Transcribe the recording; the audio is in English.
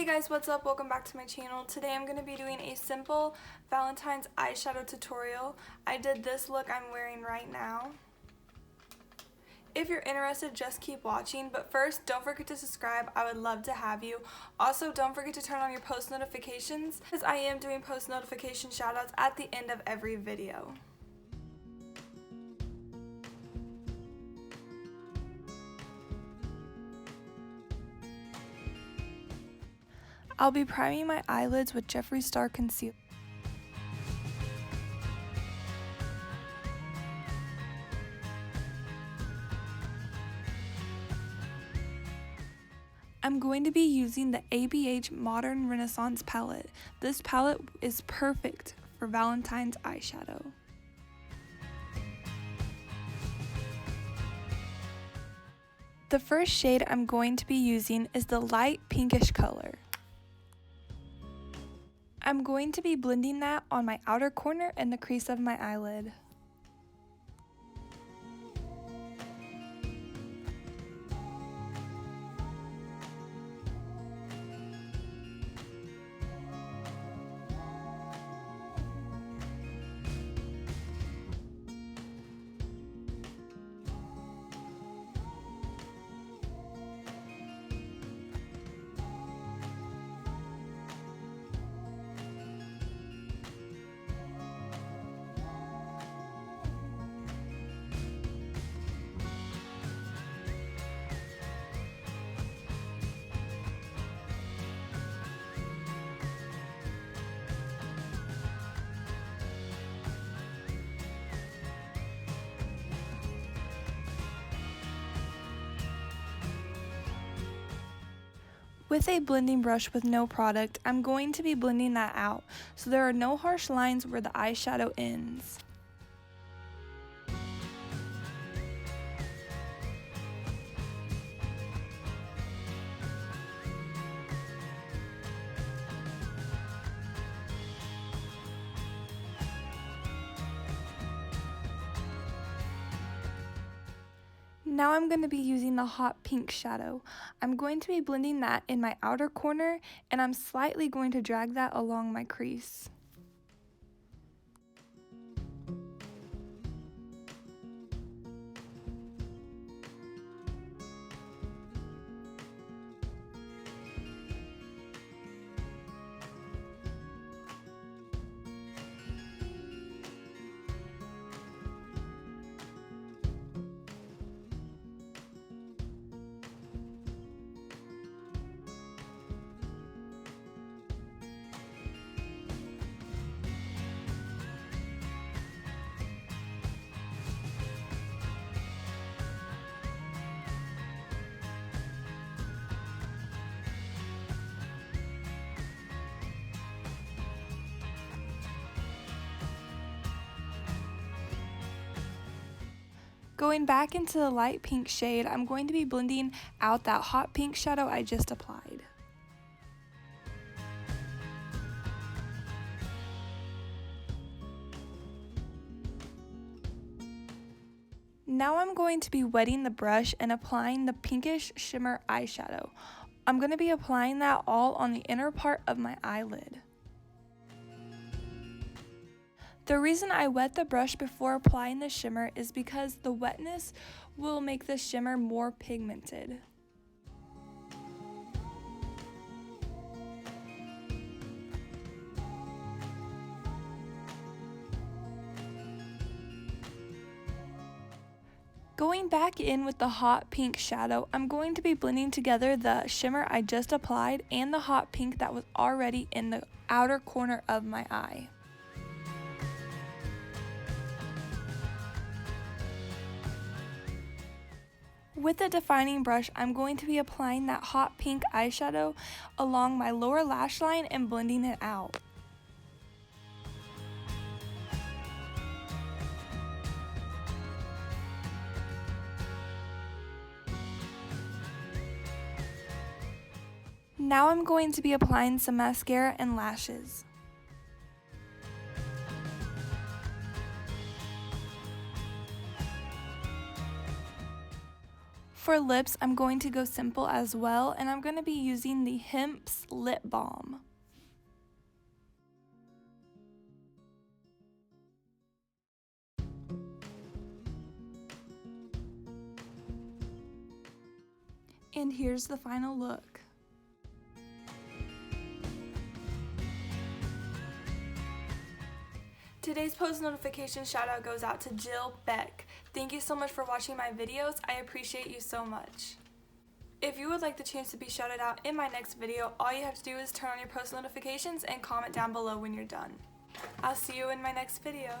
Hey guys, what's up? Welcome back to my channel. Today I'm going to be doing a simple Valentine's eyeshadow tutorial. I did this look I'm wearing right now. If you're interested, just keep watching, but first, don't forget to subscribe. I would love to have you. Also, don't forget to turn on your post notifications, because I am doing post notification shoutouts at the end of every video. I'll be priming my eyelids with Jeffree Star Concealer. I'm going to be using the ABH Modern Renaissance palette. This palette is perfect for Valentine's eyeshadow. The first shade I'm going to be using is the light pinkish color. I'm going to be blending that on my outer corner and the crease of my eyelid. With a blending brush with no product, I'm going to be blending that out so there are no harsh lines where the eyeshadow ends. Now I'm going to be using the hot pink shadow. I'm going to be blending that in my outer corner, and I'm slightly going to drag that along my crease. Going back into the light pink shade, I'm going to be blending out that hot pink shadow I just applied. Now I'm going to be wetting the brush and applying the pinkish shimmer eyeshadow. I'm going to be applying that all on the inner part of my eyelid. The reason I wet the brush before applying the shimmer is because the wetness will make the shimmer more pigmented. Going back in with the hot pink shadow, I'm going to be blending together the shimmer I just applied and the hot pink that was already in the outer corner of my eye. With a defining brush, I'm going to be applying that hot pink eyeshadow along my lower lash line and blending it out. Now I'm going to be applying some mascara and lashes. For lips, I'm going to go simple as well, and I'm going to be using the Hemp's Lip Balm. And here's the final look. Today's post notification shout out goes out to Jill Beck. Thank you so much for watching my videos. I appreciate you so much. If you would like the chance to be shouted out in my next video, all you have to do is turn on your post notifications and comment down below when you're done. I'll see you in my next video.